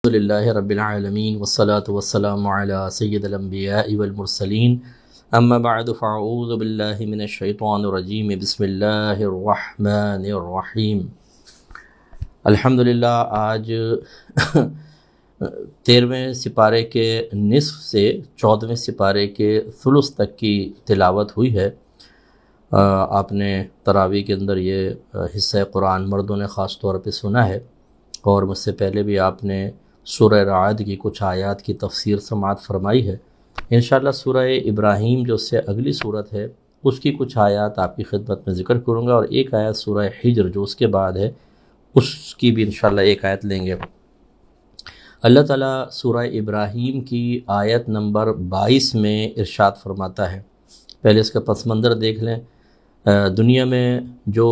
للہ رب العالمین والصلاة والسلام علی سید الانبیاء والمرسلین اما بعد فاعوذ باللہ من الشیطان الرجیم بسم اللہ الرحمن الرحیم۔ الحمدللہ آج 13ویں سپارے کے نصف سے 14ویں سپارے کے ثلث تک کی تلاوت ہوئی ہے۔ آپ نے تراویح کے اندر یہ حصہ قرآن مردوں نے خاص طور پہ سنا ہے، اور مجھ سے پہلے بھی آپ نے سورہ رعد کی کچھ آیات کی تفسیر سماعت فرمائی ہے۔ انشاءاللہ سورہ ابراہیم جو اس سے اگلی صورت ہے اس کی کچھ آیات آپ کی خدمت میں ذکر کروں گا، اور ایک آیت سورہ حجر جو اس کے بعد ہے اس کی بھی انشاءاللہ ایک آیت لیں گے۔ اللہ تعالیٰ سورہ ابراہیم کی آیت نمبر 22 میں ارشاد فرماتا ہے۔ پہلے اس کا پس منظر دیکھ لیں۔ دنیا میں جو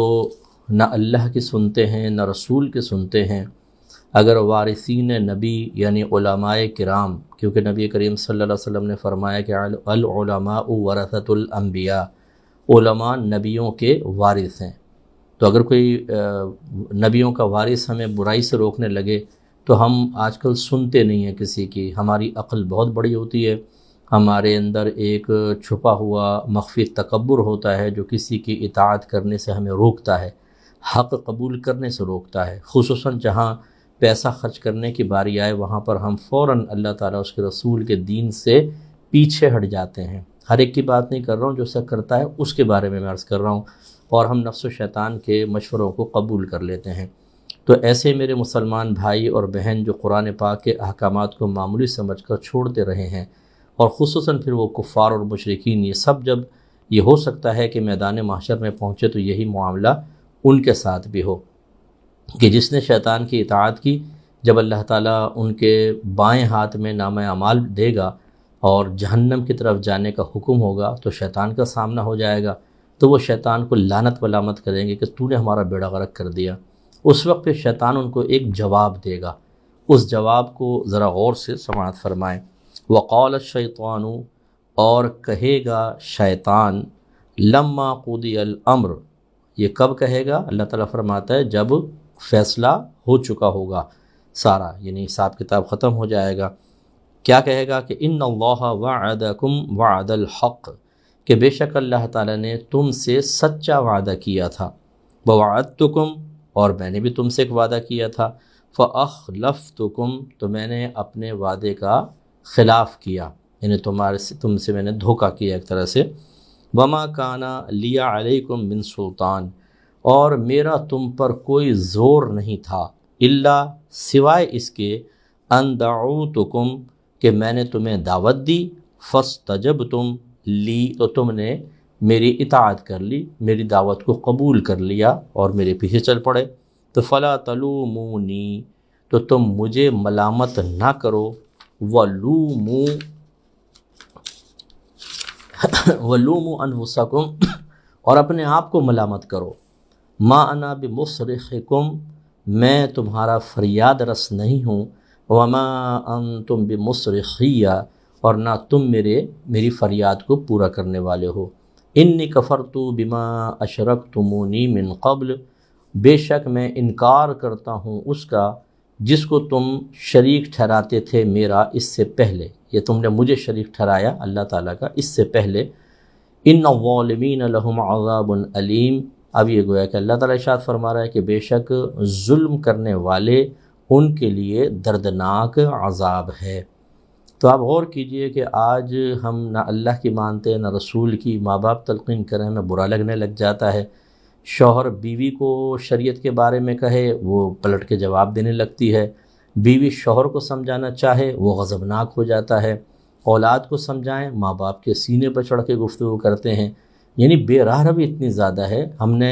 نہ اللہ کی سنتے ہیں نہ رسول کے سنتے ہیں، اگر وارثین نبی یعنی علماء کرام، کیونکہ نبی کریم صلی اللہ علیہ وسلم نے فرمایا کہ العلماء ورثۃ الانبیاء، علماء نبیوں کے وارث ہیں، تو اگر کوئی نبیوں کا وارث ہمیں برائی سے روکنے لگے تو ہم آج کل سنتے نہیں ہیں کسی کی۔ ہماری عقل بہت بڑی ہوتی ہے، ہمارے اندر ایک چھپا ہوا مخفی تکبر ہوتا ہے جو کسی کی اطاعت کرنے سے ہمیں روکتا ہے، حق قبول کرنے سے روکتا ہے۔ خصوصاً جہاں پیسہ خرچ کرنے کی باری آئے وہاں پر ہم فوراً اللہ تعالیٰ اس کے رسول کے دین سے پیچھے ہٹ جاتے ہیں۔ ہر ایک کی بات نہیں کر رہا ہوں، جو ایسا کرتا ہے اس کے بارے میں عرض کر رہا ہوں، اور ہم نفس و شیطان کے مشوروں کو قبول کر لیتے ہیں۔ تو ایسے میرے مسلمان بھائی اور بہن جو قرآن پاک کے احکامات کو معمولی سمجھ کر چھوڑتے رہے ہیں، اور خصوصاً پھر وہ کفار اور مشرکین، یہ سب جب یہ ہو سکتا ہے کہ میدان محشر میں پہنچے تو یہی معاملہ ان کے ساتھ بھی ہو کہ جس نے شیطان کی اطاعت کی، جب اللہ تعالیٰ ان کے بائیں ہاتھ میں نامہ اعمال دے گا اور جہنم کی طرف جانے کا حکم ہوگا تو شیطان کا سامنا ہو جائے گا، تو وہ شیطان کو لعنت ملامت کریں گے کہ تو نے ہمارا بیڑا غرق کر دیا۔ اس وقت پہ شیطان ان کو ایک جواب دے گا، اس جواب کو ذرا غور سے سماعت فرمائیں۔ وقال الشیطان، اور کہے گا شیطان، لما قضی الامر، یہ کب کہے گا؟ اللہ تعالیٰ فرماتا ہے جب فیصلہ ہو چکا ہوگا سارا، یعنی حساب کتاب ختم ہو جائے گا۔ کیا کہے گا کہ ان اللہ وعدکم وعد الحق، کہ بے شک اللہ تعالیٰ نے تم سے سچا وعدہ کیا تھا، ووعدتکم، اور میں نے بھی تم سے ایک وعدہ کیا تھا، فاخلفتکم، تو میں نے اپنے وعدے کا خلاف کیا، یعنی تم سے میں نے دھوکہ کیا ایک طرح سے۔ وما کان لی علیکم من سلطان، اور میرا تم پر کوئی زور نہیں تھا، الا، سوائے اس کے، ان دعوتکم، کہ میں نے تمہیں دعوت دی، فاستجبتم لی، تو تم نے میری اطاعت کر لی، میری دعوت کو قبول کر لیا اور میرے پیچھے چل پڑے، تو فلا تلومونی، تو تم مجھے ملامت نہ کرو، ولوموا انفسکم، اور اپنے آپ کو ملامت کرو، ما انا بمصرخکم، میں تمہارا فریاد رس نہیں ہوں، وما انتم بمصرخیہ، اور نہ تم میری فریاد کو پورا کرنے والے ہو۔ انی کفرت بما اشرکتمونی من قبل، بے شک میں انکار کرتا ہوں اس کا جس کو تم شریک ٹھہراتے تھے میرا اس سے پہلے، یہ تم نے مجھے شریک ٹھہرایا اللہ تعالیٰ کا اس سے پہلے۔ ان الظالمین لہم عذاب علیم، اب یہ گویا کہ اللہ تعالیٰ ارشاد فرما رہا ہے کہ بے شک ظلم کرنے والے ان کے لیے دردناک عذاب ہے۔ تو آپ غور کیجئے کہ آج ہم نہ اللہ کی مانتے نہ رسول کی، ماں باپ تلقین کریں ہمیں برا لگنے لگ جاتا ہے، شوہر بیوی کو شریعت کے بارے میں کہے وہ پلٹ کے جواب دینے لگتی ہے، بیوی شوہر کو سمجھانا چاہے وہ غضبناک ہو جاتا ہے، اولاد کو سمجھائیں ماں باپ کے سینے پر چڑھ کے گفتگو کرتے ہیں، یعنی بے راہ روی اتنی زیادہ ہے۔ ہم نے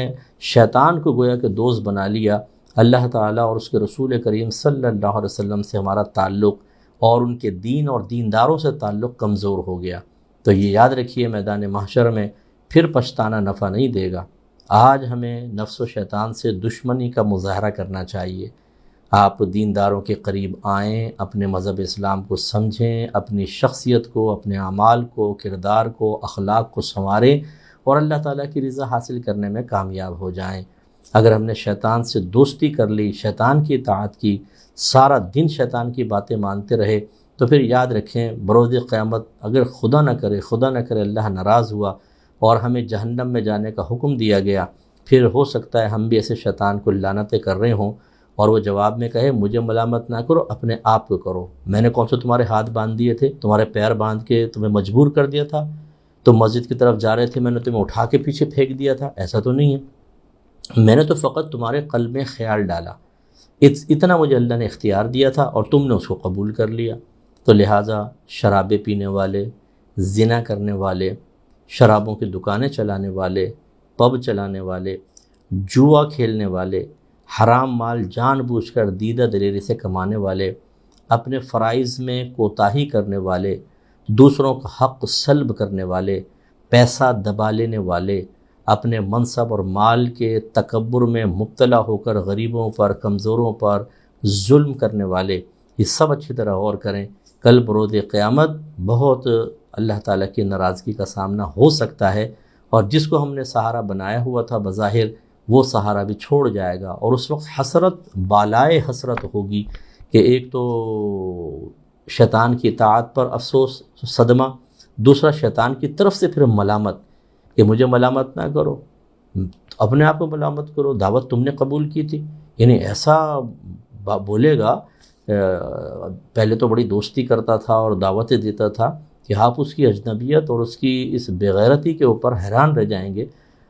شیطان کو گویا کہ دوست بنا لیا، اللہ تعالیٰ اور اس کے رسول کریم صلی اللہ علیہ وسلم سے ہمارا تعلق اور ان کے دین اور دینداروں سے تعلق کمزور ہو گیا۔ تو یہ یاد رکھیے میدان محشر میں پھر پچھتانا نفع نہیں دے گا۔ آج ہمیں نفس و شیطان سے دشمنی کا مظاہرہ کرنا چاہیے۔ آپ دینداروں کے قریب آئیں، اپنے مذہب اسلام کو سمجھیں، اپنی شخصیت کو، اپنے اعمال کو، کردار کو، اخلاق کو سنواریں، اور اللہ تعالیٰ کی رضا حاصل کرنے میں کامیاب ہو جائیں۔ اگر ہم نے شیطان سے دوستی کر لی، شیطان کی اطاعت کی، سارا دن شیطان کی باتیں مانتے رہے، تو پھر یاد رکھیں بروز قیامت اگر خدا نہ کرے اللہ ناراض ہوا اور ہمیں جہنم میں جانے کا حکم دیا گیا، پھر ہو سکتا ہے ہم بھی ایسے شیطان کو لعنتیں کر رہے ہوں اور وہ جواب میں کہے مجھے ملامت نہ کرو، اپنے آپ کو کرو، میں نے کون سے تمہارے ہاتھ باندھ دیے تھے، تمہارے پیر باندھ کے تمہیں مجبور کر دیا تھا، تم مسجد کی طرف جا رہے تھے میں نے تمہیں اٹھا کے پیچھے پھینک دیا تھا؟ ایسا تو نہیں ہے، میں نے تو فقط تمہارے قلب میں خیال ڈالا، اتنا مجھے اللہ نے اختیار دیا تھا اور تم نے اس کو قبول کر لیا۔ تو لہٰذا شرابیں پینے والے، زنا کرنے والے، شرابوں کی دکانیں چلانے والے، پب چلانے والے، جوا کھیلنے والے، حرام مال جان بوجھ کر دیدہ دلیری سے کمانے والے، اپنے فرائض میں کوتاہی کرنے والے، دوسروں کا حق سلب کرنے والے، پیسہ دبا لینے والے، اپنے منصب اور مال کے تکبر میں مبتلا ہو کر غریبوں پر، کمزوروں پر ظلم کرنے والے، یہ سب اچھی طرح غور کریں۔ کل بروز قیامت بہت اللہ تعالیٰ کی ناراضگی کا سامنا ہو سکتا ہے، اور جس کو ہم نے سہارا بنایا ہوا تھا بظاہر وہ سہارا بھی چھوڑ جائے گا، اور اس وقت حسرت بالائے حسرت ہوگی کہ ایک تو شیطان کی اطاعت پر افسوس، صدمہ، دوسرا شیطان کی طرف سے پھر ملامت کہ مجھے ملامت نہ کرو، اپنے آپ کو ملامت کرو، دعوت تم نے قبول کی تھی۔ یعنی ایسا بولے گا، پہلے تو بڑی دوستی کرتا تھا اور دعوتیں دیتا تھا کہ آپ اس کی اجنبیت اور اس کی اس بےغیرتی کے اوپر حیران رہ جائیں گے۔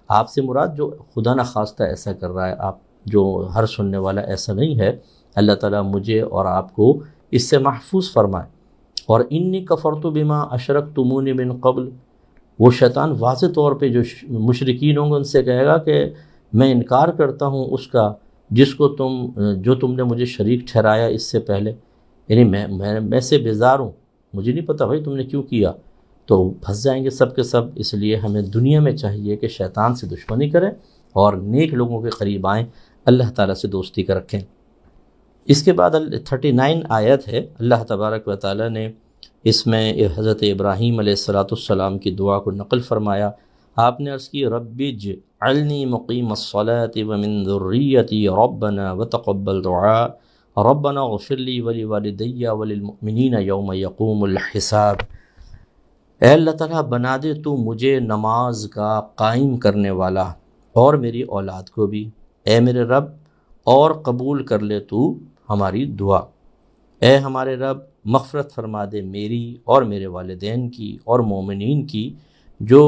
آپ سے مراد جو خدا نخواستہ ایسا کر رہا ہے، آپ جو ہر سننے والا ایسا نہیں ہے، اللہ تعالیٰ مجھے اور آپ کو اس سے محفوظ فرمائے۔ اور انی کفرت بما اشرکتمونی من قبل، وہ شیطان واضح طور پہ جو مشرکین ہوں گے ان سے کہے گا کہ میں انکار کرتا ہوں اس کا جس کو جو تم نے مجھے شریک ٹھہرایا اس سے پہلے، یعنی میں سے بیزار ہوں، مجھے نہیں پتہ بھائی تم نے کیوں کیا۔ تو پھنس جائیں گے سب کے سب۔ اس لیے ہمیں دنیا میں چاہیے کہ شیطان سے دشمنی کریں اور نیک لوگوں کے قریب آئیں، اللہ تعالیٰ سے دوستی کر رکھیں۔ اس کے بعد 39 آیت ہے، اللہ تبارک و تعالیٰ نے اس میں حضرت ابراہیم علیہ السلام کی دعا کو نقل فرمایا۔ آپ نے عرض کی رب اجعلنی مقیم الصلاة ومن ذریتی ربنا وتقبل دعاء ربنا اغفر لی ولوالدی وللمؤمنین یوم یقوم الحساب۔ اے اللہ تعالیٰ بنا دے تو مجھے نماز کا قائم کرنے والا اور میری اولاد کو بھی، اے میرے رب، اور قبول کر لے تو ہماری دعا۔ اے ہمارے رب مغفرت فرما دے میری اور میرے والدین کی اور مومنین کی جو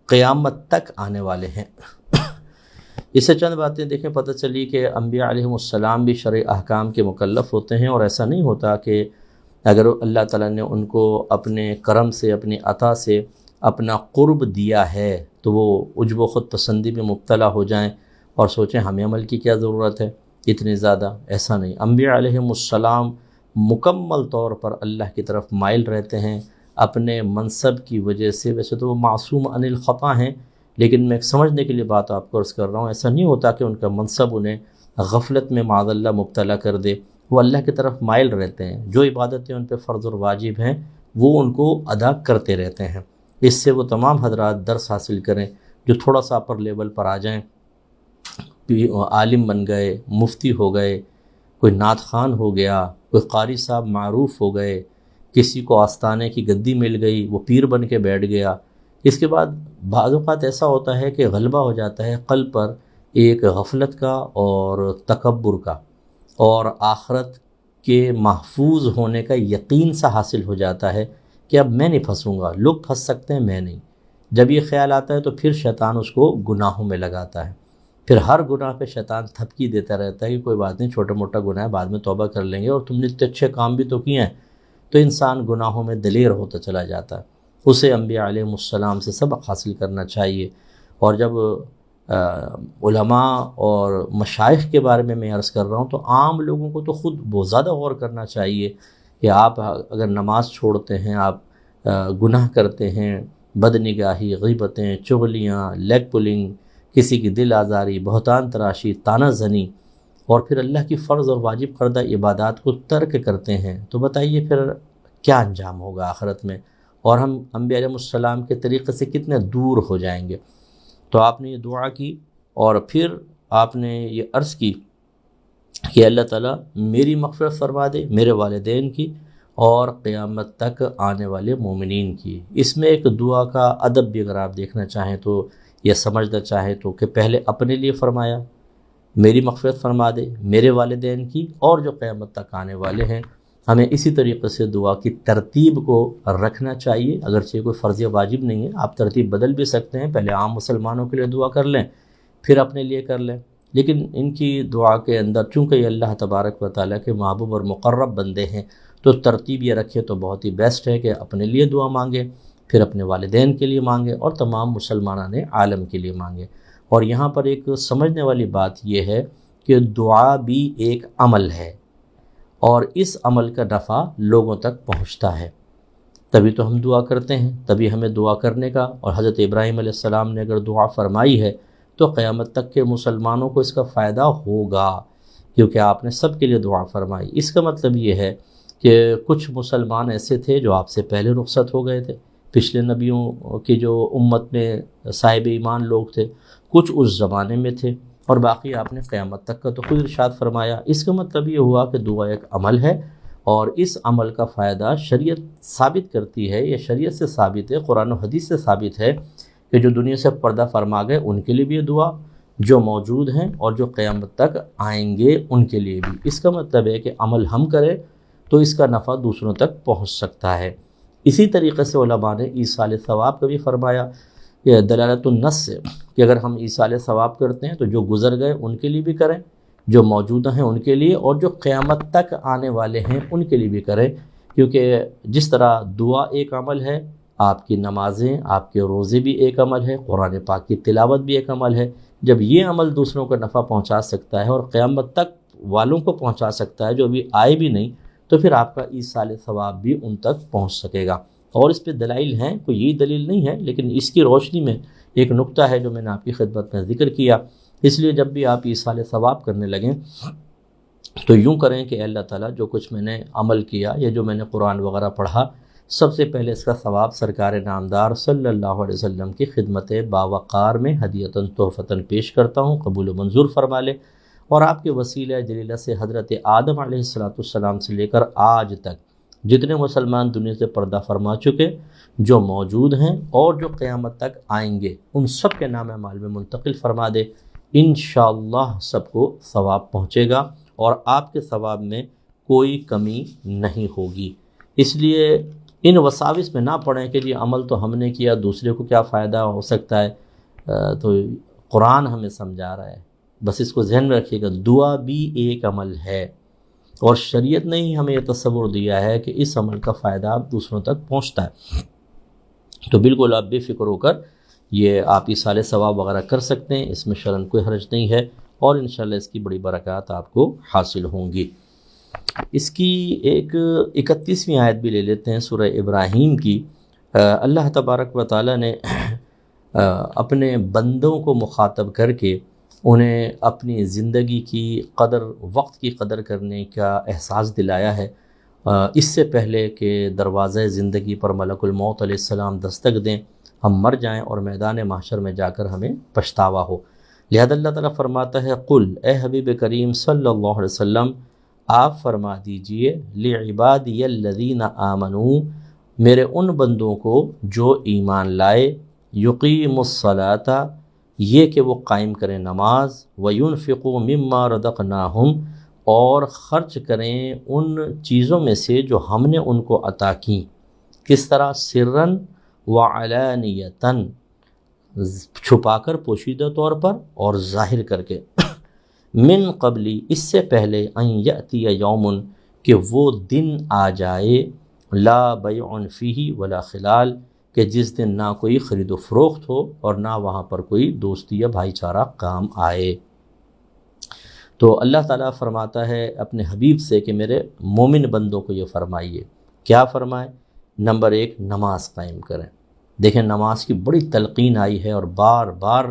قیامت تک آنے والے ہیں۔ اس سے چند باتیں دیکھیں پتہ چلی کہ انبیاء علیہم السلام بھی شرع احکام کے مکلف ہوتے ہیں، اور ایسا نہیں ہوتا کہ اگر اللہ تعالیٰ نے ان کو اپنے کرم سے، اپنی عطا سے اپنا قرب دیا ہے تو وہ عجب و خود پسندی میں مبتلا ہو جائیں اور سوچیں ہمیں عمل کی کیا ضرورت ہے اتنی زیادہ۔ ایسا نہیں، انبیاء علیہم السلام مکمل طور پر اللہ کی طرف مائل رہتے ہیں اپنے منصب کی وجہ سے۔ ویسے تو وہ معصوم عن الخطا ہیں، لیکن میں ایک سمجھنے کے لیے بات آپ کو عرض کر رہا ہوں، ایسا نہیں ہوتا کہ ان کا منصب انہیں غفلت میں معاذ اللہ مبتلا کر دے، وہ اللہ کی طرف مائل رہتے ہیں، جو عبادتیں ان پہ فرض اور واجب ہیں وہ ان کو ادا کرتے رہتے ہیں۔ اس سے وہ تمام حضرات درس حاصل کریں جو تھوڑا سا اپر لیول پر آ جائیں، عالم بن گئے، مفتی ہو گئے، کوئی نعت خوان ہو گیا، کوئی قاری صاحب معروف ہو گئے، کسی کو آستانے کی گدی مل گئی وہ پیر بن کے بیٹھ گیا۔ اس کے بعد بعض اوقات ایسا ہوتا ہے کہ غلبہ ہو جاتا ہے قلب پر ایک غفلت کا اور تکبر کا، اور آخرت کے محفوظ ہونے کا یقین سا حاصل ہو جاتا ہے کہ اب میں نہیں پھنسوں گا، لوگ پھنس سکتے ہیں میں نہیں۔ جب یہ خیال آتا ہے تو پھر شیطان اس کو گناہوں میں لگاتا ہے، پھر ہر گناہ پہ شیطان تھپکی دیتا رہتا ہے کہ کوئی بات نہیں، چھوٹا موٹا گناہ ہے بعد میں توبہ کر لیں گے، اور تم نے اتنے اچھے کام بھی تو کیے ہیں۔ تو انسان گناہوں میں دلیر ہوتا چلا جاتا ہے۔ اسے انبیاء علیہ السلام سے سبق حاصل کرنا چاہیے۔ اور جب علماء اور مشائخ کے بارے میں عرض کر رہا ہوں تو عام لوگوں کو تو خود بہت زیادہ غور کرنا چاہیے کہ آپ اگر نماز چھوڑتے ہیں، آپ گناہ کرتے ہیں، بد نگاہی، غیبتیں، چغلیاں، لیگ پلنگ، کسی کی دل آزاری، بہتان تراشی، طعنہ زنی، اور پھر اللہ کی فرض اور واجب کردہ عبادات کو ترک کرتے ہیں، تو بتائیے پھر کیا انجام ہوگا آخرت میں، اور ہم انبیاء علیہ السلام کے طریقے سے کتنے دور ہو جائیں گے۔ تو آپ نے یہ دعا کی، اور پھر آپ نے یہ عرض کی کہ اللہ تعالیٰ میری مغفرت فرما دے، میرے والدین کی اور قیامت تک آنے والے مومنین کی۔ اس میں ایک دعا کا ادب بھی اگر آپ دیکھنا چاہیں تو یا سمجھنا چاہیں تو کہ پہلے اپنے لیے فرمایا میری مغفرت فرما دے، میرے والدین کی اور جو قیامت تک آنے والے ہیں۔ ہمیں اسی طریقے سے دعا کی ترتیب کو رکھنا چاہیے، اگرچہ کوئی فرض واجب نہیں ہے، آپ ترتیب بدل بھی سکتے ہیں، پہلے عام مسلمانوں کے لیے دعا کر لیں پھر اپنے لیے کر لیں، لیکن ان کی دعا کے اندر چونکہ یہ اللہ تبارک و تعالیٰ کے محبوب اور مقرب بندے ہیں تو ترتیب یہ رکھے تو بہت ہی بیسٹ ہے کہ اپنے لیے دعا مانگے، پھر اپنے والدین کے لیے مانگے اور تمام مسلمانان عالم کے لیے مانگے۔ اور یہاں پر ایک سمجھنے والی بات یہ ہے کہ دعا بھی ایک عمل ہے اور اس عمل کا نفع لوگوں تک پہنچتا ہے، تبھی تو ہم دعا کرتے ہیں، تبھی ہمیں دعا کرنے کا، اور حضرت ابراہیم علیہ السلام نے اگر دعا فرمائی ہے تو قیامت تک کے مسلمانوں کو اس کا فائدہ ہوگا، کیونکہ آپ نے سب کے لیے دعا فرمائی۔ اس کا مطلب یہ ہے کہ کچھ مسلمان ایسے تھے جو آپ سے پہلے رخصت ہو گئے تھے، پچھلے نبیوں کی جو امت میں صاحب ایمان لوگ تھے، کچھ اس زمانے میں تھے، اور باقی آپ نے قیامت تک کا تو خود ارشاد فرمایا۔ اس کا مطلب یہ ہوا کہ دعا ایک عمل ہے، اور اس عمل کا فائدہ شریعت ثابت کرتی ہے، یہ شریعت سے ثابت ہے، قرآن و حدیث سے ثابت ہے کہ جو دنیا سے پردہ فرما گئے ان کے لیے بھی یہ دعا، جو موجود ہیں اور جو قیامت تک آئیں گے ان کے لیے بھی۔ اس کا مطلب ہے کہ عمل ہم کریں تو اس کا نفع دوسروں تک پہنچ سکتا ہے۔ اسی طریقے سے علماء نے ایصال ثواب کا بھی فرمایا کہ دلالت النص سے کہ اگر ہم ایصال ثواب کرتے ہیں تو جو گزر گئے ان کے لیے بھی کریں، جو موجودہ ہیں ان کے لیے، اور جو قیامت تک آنے والے ہیں ان کے لیے بھی کریں، کیونکہ جس طرح دعا ایک عمل ہے، آپ کی نمازیں، آپ کے روزے بھی ایک عمل ہے، قرآن پاک کی تلاوت بھی ایک عمل ہے۔ جب یہ عمل دوسروں کو نفع پہنچا سکتا ہے اور قیامت تک والوں کو پہنچا سکتا ہے جو ابھی آئے بھی نہیں، تو پھر آپ کا ایصال ثواب بھی ان تک پہنچ سکے گا۔ اور اس پہ دلائل ہیں، کوئی یہی دلیل نہیں ہے، لیکن اس کی روشنی میں ایک نقطہ ہے جو میں نے آپ کی خدمت میں ذکر کیا۔ اس لیے جب بھی آپ ایصال ثواب کرنے لگیں تو یوں کریں کہ اللہ تعالیٰ جو کچھ میں نے عمل کیا یا جو میں نے قرآن وغیرہ پڑھا، سب سے پہلے اس کا ثواب سرکار نامدار صلی اللہ علیہ وسلم کی خدمت باوقار میں ہدیۃً تحفۃً پیش کرتا ہوں، قبول و منظور فرما لے، اور آپ کے وسیلہ جلیلہ سے حضرت آدم علیہ السلام سے لے کر آج تک جتنے مسلمان دنیا سے پردہ فرما چکے، جو موجود ہیں اور جو قیامت تک آئیں گے، ان سب کے نام اعمال میں منتقل فرما دے۔ انشاءاللہ سب کو ثواب پہنچے گا اور آپ کے ثواب میں کوئی کمی نہیں ہوگی۔ اس لیے ان وساوس میں نہ پڑیں کہ جی عمل تو ہم نے کیا، دوسرے کو کیا فائدہ ہو سکتا ہے، تو قرآن ہمیں سمجھا رہا ہے، بس اس کو ذہن میں رکھیے گا، دعا بھی ایک عمل ہے، اور شریعت نے ہی ہمیں یہ تصور دیا ہے کہ اس عمل کا فائدہ دوسروں تک پہنچتا ہے۔ تو بالکل آپ بے فکر ہو کر یہ آپ ایصال ثواب وغیرہ کر سکتے ہیں، اس میں شرعاً کوئی حرج نہیں ہے، اور انشاءاللہ اس کی بڑی برکات آپ کو حاصل ہوں گی۔ اس کی ایک 31ویں آیت بھی لے لیتے ہیں سورہ ابراہیم کی۔ اللہ تبارک و تعالیٰ نے اپنے بندوں کو مخاطب کر کے انہیں اپنی زندگی کی قدر، وقت کی قدر کرنے کا احساس دلایا ہے، اس سے پہلے کہ دروازہ زندگی پر ملک الموت علیہ السلام دستک دیں، ہم مر جائیں اور میدان محشر میں جا کر ہمیں پچھتاوا ہو۔ لہذا اللہ تعالیٰ فرماتا ہے، قل، اے حبیب کریم صلی اللہ علیہ وسلم، آپ فرما دیجئے، لعبادی الذین آمنوا، میرے ان بندوں کو جو ایمان لائے، یقیموا الصلاۃ، یہ کہ وہ قائم کریں نماز، وینفقوا مما رزقناہم، اور خرچ کریں ان چیزوں میں سے جو ہم نے ان کو عطا کیں۔ کس طرح؟ سرًا وعلانیۃً، چھپا کر، پوشیدہ طور پر، اور ظاہر کر کے، من قبلی، اس سے پہلے، ان یأتی یوم، کہ وہ دن آ جائے، لا بیع فیہ ولا خلال، کہ جس دن نہ کوئی خرید و فروخت ہو اور نہ وہاں پر کوئی دوستی یا بھائی چارہ کام آئے۔ تو اللہ تعالیٰ فرماتا ہے اپنے حبیب سے کہ میرے مومن بندوں کو یہ فرمائیے، کیا فرمائے؟ نمبر 1، نماز قائم کریں۔ دیکھیں نماز کی بڑی تلقین آئی ہے، اور بار بار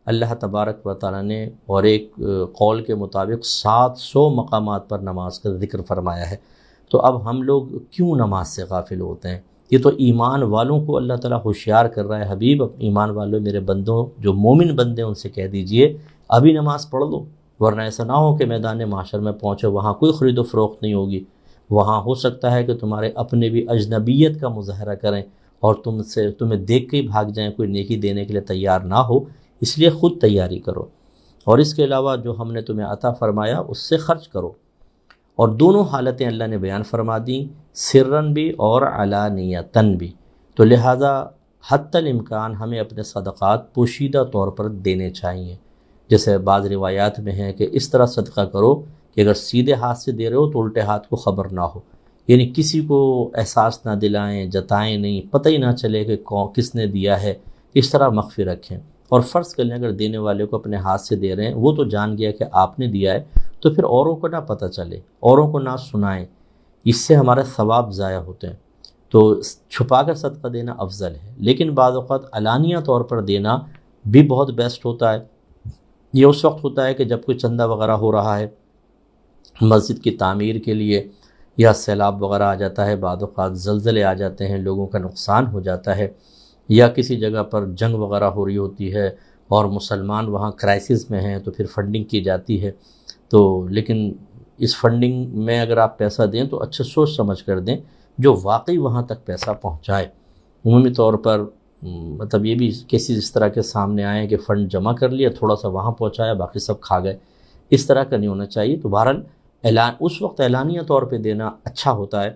اللہ تبارک و تعالیٰ نے، اور ایک قول کے مطابق 700 مقامات پر نماز کا ذکر فرمایا ہے۔ تو اب ہم لوگ کیوں نماز سے غافل ہوتے ہیں؟ یہ تو ایمان والوں کو اللہ تعالیٰ ہوشیار کر رہا ہے، حبیب ایمان والوں، میرے بندوں جو مومن بندے، ان سے کہہ دیجئے ابھی نماز پڑھ لو، ورنہ ایسا نہ ہو کہ میدان محشر میں پہنچے وہاں کوئی خرید و فروخت نہیں ہوگی، وہاں ہو سکتا ہے کہ تمہارے اپنے بھی اجنبیت کا مظاہرہ کریں اور تمہیں دیکھ کے ہی بھاگ جائیں، کوئی نیکی دینے کے لیے تیار نہ ہو، اس لیے خود تیاری کرو، اور اس کے علاوہ جو ہم نے تمہیں عطا فرمایا اس سے خرچ کرو۔ اور دونوں حالتیں اللہ نے بیان فرما دیں، سرن بھی اور علانیتاً بھی، تو لہٰذا حتی الامکان ہمیں اپنے صدقات پوشیدہ طور پر دینے چاہیے۔ جیسے بعض روایات میں ہے کہ اس طرح صدقہ کرو کہ اگر سیدھے ہاتھ سے دے رہے ہو تو الٹے ہاتھ کو خبر نہ ہو، یعنی کسی کو احساس نہ دلائیں، جتائیں نہیں، پتہ ہی نہ چلے کہ کس نے دیا ہے، اس طرح مخفی رکھیں۔ اور فرض کر لیں اگر دینے والے کو اپنے ہاتھ سے دے رہے ہیں، وہ تو جان گیا کہ آپ نے دیا ہے، تو پھر اوروں کو نہ پتہ چلے، اوروں کو نہ سنائیں، اس سے ہمارے ثواب ضائع ہوتے ہیں۔ تو چھپا کر صدقہ دینا افضل ہے، لیکن بعض اوقات علانیہ طور پر دینا بھی بہت بیسٹ ہوتا ہے۔ یہ اس وقت ہوتا ہے کہ جب کوئی چندہ وغیرہ ہو رہا ہے مسجد کی تعمیر کے لیے، یا سیلاب وغیرہ آ جاتا ہے، بعض اوقات زلزلے آ جاتے ہیں، لوگوں کا نقصان ہو جاتا ہے، یا کسی جگہ پر جنگ وغیرہ ہو رہی ہوتی ہے اور مسلمان وہاں کرائسس میں ہیں، تو پھر فنڈنگ کی جاتی ہے۔ تو لیکن اس فنڈنگ میں اگر آپ پیسہ دیں تو اچھے سوچ سمجھ کر دیں جو واقعی وہاں تک پیسہ پہنچائے۔ عمومی طور پر مطلب یہ بھی کیسز اس طرح کے سامنے آئے کہ فنڈ جمع کر لیا، تھوڑا سا وہاں پہنچایا، باقی سب کھا گئے، اس طرح کا نہیں ہونا چاہیے۔ تو بہرحال اس وقت اعلانیہ طور پہ دینا اچھا ہوتا ہے،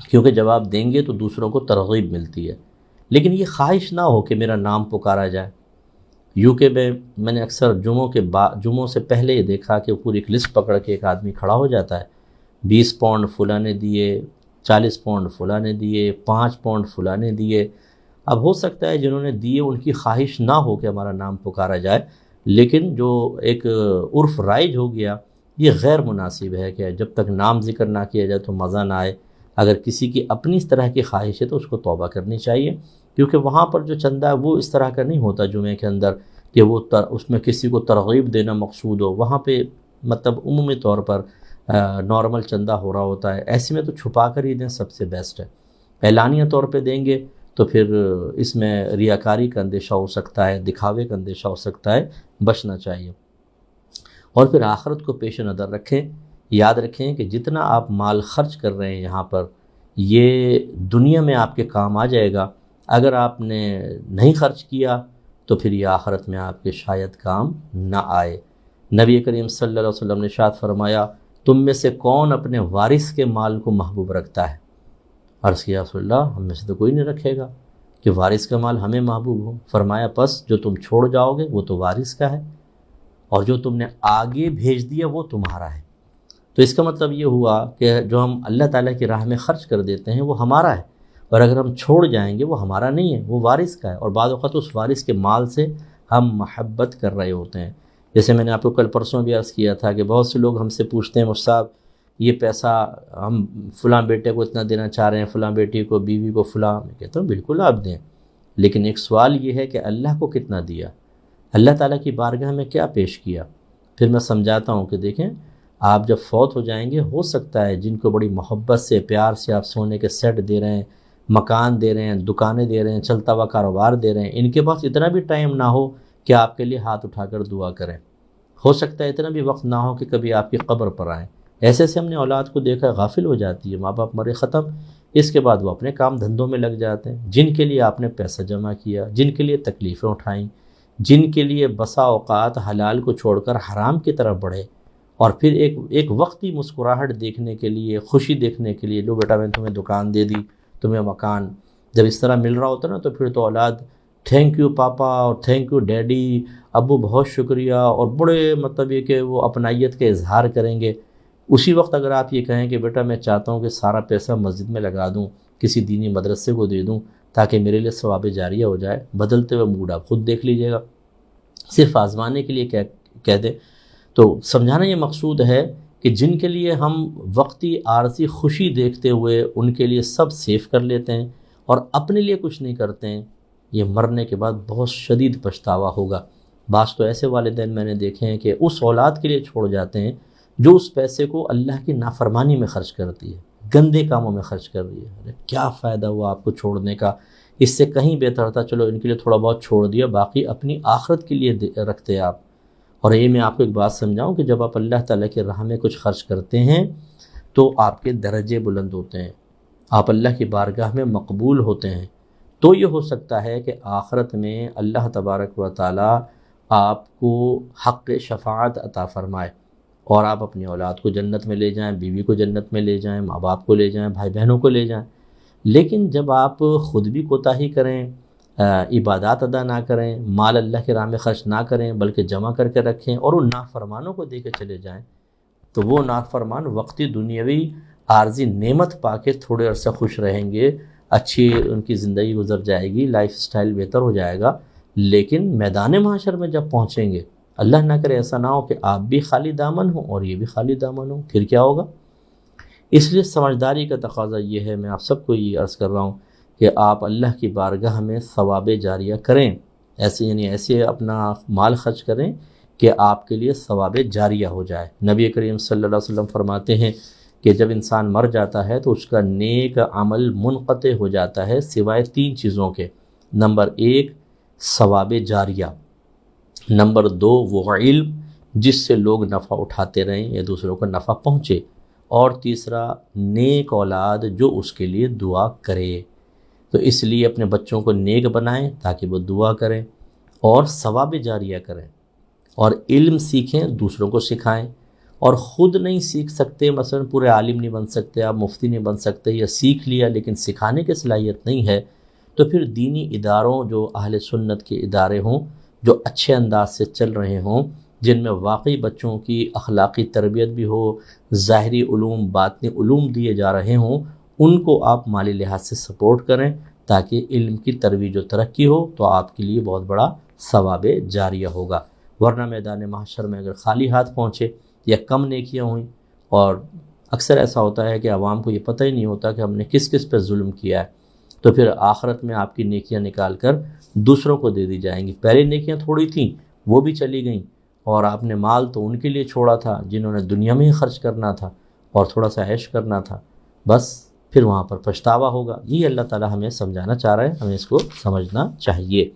کیونکہ جب آپ دیں گے تو دوسروں کو ترغیب ملتی ہے، لیکن یہ خواہش نہ ہو کہ میرا نام پکارا جائے۔ UK میں نے اکثر جمعوں سے پہلے ہی دیکھا کہ پوری ایک لسٹ پکڑ کے ایک آدمی کھڑا ہو جاتا ہے، 20 پاؤنڈ فلاں نے دیے، 40 پاؤنڈ فلاں نے دیے، 5 پاؤنڈ فلاں نے دیے۔ اب ہو سکتا ہے جنہوں نے دیے ان کی خواہش نہ ہو کہ ہمارا نام پکارا جائے، لیکن جو ایک عرف رائج ہو گیا یہ غیر مناسب ہے کہ جب تک نام ذکر نہ کیا جائے تو مزہ نہ آئے۔ اگر کسی کی اپنی اس طرح کی خواہش ہے تو اس کو توبہ کرنی چاہیے، کیونکہ وہاں پر جو چندہ ہے وہ اس طرح کا نہیں ہوتا جمعے کے اندر کہ وہ اس میں کسی کو ترغیب دینا مقصود ہو، وہاں پہ مطلب عمومی طور پر نارمل چندہ ہو رہا ہوتا ہے، ایسے میں تو چھپا کر ہی دیں، سب سے بیسٹ ہے۔ اعلانیہ طور پہ دیں گے تو پھر اس میں ریاکاری کا اندیشہ ہو سکتا ہے، دکھاوے کا اندیشہ ہو سکتا ہے، بچنا چاہیے۔ اور پھر آخرت کو پیش نظر رکھیں، یاد رکھیں کہ جتنا آپ مال خرچ کر رہے ہیں یہاں پر، یہ دنیا میں آپ کے کام آ جائے گا، اگر آپ نے نہیں خرچ کیا تو پھر یہ آخرت میں آپ کے شاید کام نہ آئے۔ نبی کریم صلی اللہ علیہ وسلم نے ارشاد فرمایا، تم میں سے کون اپنے وارث کے مال کو محبوب رکھتا ہے؟ عرض کیا رسول اللہ، ہم میں سے تو کوئی نہیں رکھے گا کہ وارث کا مال ہمیں محبوب ہو۔ فرمایا پس جو تم چھوڑ جاؤ گے وہ تو وارث کا ہے، اور جو تم نے آگے بھیج دیا وہ تمہارا ہے۔ تو اس کا مطلب یہ ہوا کہ جو ہم اللہ تعالیٰ کی راہ میں خرچ کر دیتے ہیں وہ ہمارا ہے، اور اگر ہم چھوڑ جائیں گے وہ ہمارا نہیں ہے، وہ وارث کا ہے، اور بعض اوقات اس وارث کے مال سے ہم محبت کر رہے ہوتے ہیں۔ جیسے میں نے آپ کو کل پرسوں بھی عرض کیا تھا کہ بہت سے لوگ ہم سے پوچھتے ہیں، مجھ صاحب یہ پیسہ ہم فلاں بیٹے کو اتنا دینا چاہ رہے ہیں، فلاں بیٹی کو، بیوی کو، فلاں۔ میں کہتا ہوں بالکل آپ دیں، لیکن ایک سوال یہ ہے کہ اللہ کو کتنا دیا، اللہ تعالیٰ کی بارگاہ میں کیا پیش کیا۔ پھر میں سمجھاتا ہوں کہ دیکھیں آپ جب فوت ہو جائیں گے، ہو سکتا ہے جن کو بڑی محبت سے پیار سے آپ سونے کے سیٹ دے رہے ہیں، مکان دے رہے ہیں، دکانیں دے رہے ہیں، چلتا ہوا کاروبار دے رہے ہیں، ان کے پاس اتنا بھی ٹائم نہ ہو کہ آپ کے لیے ہاتھ اٹھا کر دعا کریں، ہو سکتا ہے اتنا بھی وقت نہ ہو کہ کبھی آپ کی قبر پر آئیں۔ ایسے سے ہم نے اولاد کو دیکھا غافل ہو جاتی ہے، ماں باپ مرے ختم، اس کے بعد وہ اپنے کام دھندوں میں لگ جاتے ہیں، جن کے لیے آپ نے پیسہ جمع کیا، جن کے لیے تکلیفیں اٹھائیں، جن کے لیے بسا اوقات حلال کو چھوڑ کر حرام کی طرف بڑھے، اور پھر ایک وقتی مسکراہٹ دیکھنے کے لیے، خوشی دیکھنے کے لیے، لو بیٹا میں نے تمہیں دکان دے دی، تمہیں مکان، جب اس طرح مل رہا ہوتا نا تو پھر تو اولاد تھینک یو پاپا اور تھینک یو ڈیڈی، ابو بہت شکریہ، اور بڑے مطلب یہ کہ وہ اپنائیت کا اظہار کریں گے۔ اسی وقت اگر آپ یہ کہیں کہ بیٹا میں چاہتا ہوں کہ سارا پیسہ مسجد میں لگا دوں، کسی دینی مدرسے کو دے دوں تاکہ میرے لیے ثواب جاریہ ہو جائے، بدلتے ہوئے موڈ آپ خود دیکھ لیجئے گا، صرف آزمانے کے لیے کہہ دیں۔ تو سمجھانا یہ مقصود ہے کہ جن کے لیے ہم وقتی عارضی خوشی دیکھتے ہوئے ان کے لیے سب سیف کر لیتے ہیں اور اپنے لیے کچھ نہیں کرتے ہیں، یہ مرنے کے بعد بہت شدید پچھتاوا ہوگا۔ بعض تو ایسے والدین میں نے دیکھے ہیں کہ اس اولاد کے لیے چھوڑ جاتے ہیں جو اس پیسے کو اللہ کی نافرمانی میں خرچ کرتی ہے، گندے کاموں میں خرچ کر رہی ہے۔ ارے کیا فائدہ ہوا آپ کو چھوڑنے کا، اس سے کہیں بہتر تھا چلو ان کے لیے تھوڑا بہت چھوڑ دیا، باقی اپنی آخرت کے لیے رکھتے آپ۔ اور یہ میں آپ کو ایک بات سمجھاؤں کہ جب آپ اللہ تعالیٰ کی راہ میں کچھ خرچ کرتے ہیں تو آپ کے درجے بلند ہوتے ہیں، آپ اللہ کی بارگاہ میں مقبول ہوتے ہیں۔ تو یہ ہو سکتا ہے کہ آخرت میں اللہ تبارک و تعالیٰ آپ کو حق شفاعت عطا فرمائے اور آپ اپنی اولاد کو جنت میں لے جائیں، بیوی کو جنت میں لے جائیں، ماں باپ کو لے جائیں، بھائی بہنوں کو لے جائیں۔ لیکن جب آپ خود بھی کوتاہی کریں، عبادات ادا نہ کریں، مال اللہ کے راہ میں خرچ نہ کریں بلکہ جمع کر کے رکھیں اور ان نافرمانوں کو دے کے چلے جائیں، تو وہ نافرمان وقتی دنیاوی عارضی نعمت پا کے تھوڑے عرصہ خوش رہیں گے، اچھی ان کی زندگی گزر جائے گی، لائف سٹائل بہتر ہو جائے گا، لیکن میدان محشر میں جب پہنچیں گے، اللہ نہ کرے ایسا نہ ہو کہ آپ بھی خالی دامن ہوں اور یہ بھی خالی دامن ہوں، پھر کیا ہوگا؟ اس لیے سمجھداری کا تقاضا یہ ہے، میں آپ سب کو یہ عرض کر رہا ہوں کہ آپ اللہ کی بارگاہ میں ثواب جاریہ کریں، ایسے اپنا مال خرچ کریں کہ آپ کے لیے ثواب جاریہ ہو جائے۔ نبی کریم صلی اللہ علیہ وسلم فرماتے ہیں کہ جب انسان مر جاتا ہے تو اس کا نیک عمل منقطع ہو جاتا ہے سوائے 3 چیزوں کے۔ نمبر 1 ثواب جاریہ، نمبر 2 وہ علم جس سے لوگ نفع اٹھاتے رہیں یا دوسروں کو نفع پہنچے، اور تیسرا نیک اولاد جو اس کے لیے دعا کرے۔ تو اس لیے اپنے بچوں کو نیک بنائیں تاکہ وہ دعا کریں اور ثواب جاریہ کریں، اور علم سیکھیں، دوسروں کو سکھائیں، اور خود نہیں سیکھ سکتے، مثلا پورے عالم نہیں بن سکتے، آپ مفتی نہیں بن سکتے، یا سیکھ لیا لیکن سکھانے کی صلاحیت نہیں ہے، تو پھر دینی اداروں جو اہل سنت کے ادارے ہوں، جو اچھے انداز سے چل رہے ہوں، جن میں واقعی بچوں کی اخلاقی تربیت بھی ہو، ظاہری علوم باطنی علوم دیے جا رہے ہوں، ان کو آپ مالی لحاظ سے سپورٹ کریں تاکہ علم کی ترویج و ترقی ہو، تو آپ کے لیے بہت بڑا ثواب جاریہ ہوگا۔ ورنہ میدان محشر میں اگر خالی ہاتھ پہنچے یا کم نیکیاں ہوئیں، اور اکثر ایسا ہوتا ہے کہ عوام کو یہ پتہ ہی نہیں ہوتا کہ ہم نے کس کس پہ ظلم کیا ہے، تو پھر آخرت میں آپ کی نیکیاں نکال کر دوسروں کو دے دی جائیں گی۔ پہلے نیکیاں تھوڑی تھیں، وہ بھی چلی گئیں، اور آپ نے مال تو ان کے لیے چھوڑا تھا جنہوں نے دنیا میں ہی خرچ کرنا تھا اور تھوڑا سا عیش کرنا تھا، بس پھر وہاں پر پچھتاوا ہوگا۔ یہ اللہ تعالیٰ ہمیں سمجھانا چاہ رہے ہیں، ہمیں اس کو سمجھنا چاہیے۔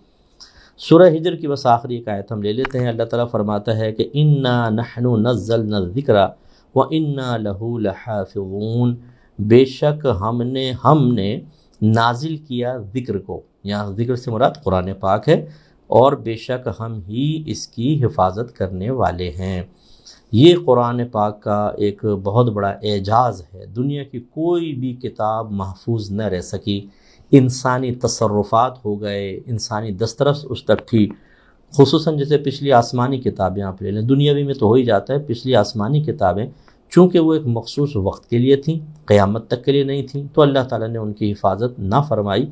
سورہ ہجر کی بس آخری ایک آیت ہم لے لیتے ہیں۔ اللہ تعالیٰ فرماتا ہے کہ اِنَّا نَحْنُ نَزَّلْنَا الذِّكْرَ وَإِنَّا لَهُ لَحَافِظُونَ، بے شک ہم نے نازل کیا ذکر کو، یہاں ذکر سے مراد قرآن پاک ہے، اور بے شک ہم ہی اس کی حفاظت کرنے والے ہیں۔ یہ قرآن پاک کا ایک بہت بڑا اعجاز ہے، دنیا کی کوئی بھی کتاب محفوظ نہ رہ سکی، انسانی تصرفات ہو گئے، انسانی دسترس اس تک تھی، خصوصاً جیسے پچھلی آسمانی کتابیں آپ لے لیں، دنیاوی میں تو ہو ہی جاتا ہے، پچھلی آسمانی کتابیں چونکہ وہ ایک مخصوص وقت کے لیے تھیں، قیامت تک کے لیے نہیں تھیں، تو اللہ تعالیٰ نے ان کی حفاظت نہ فرمائی،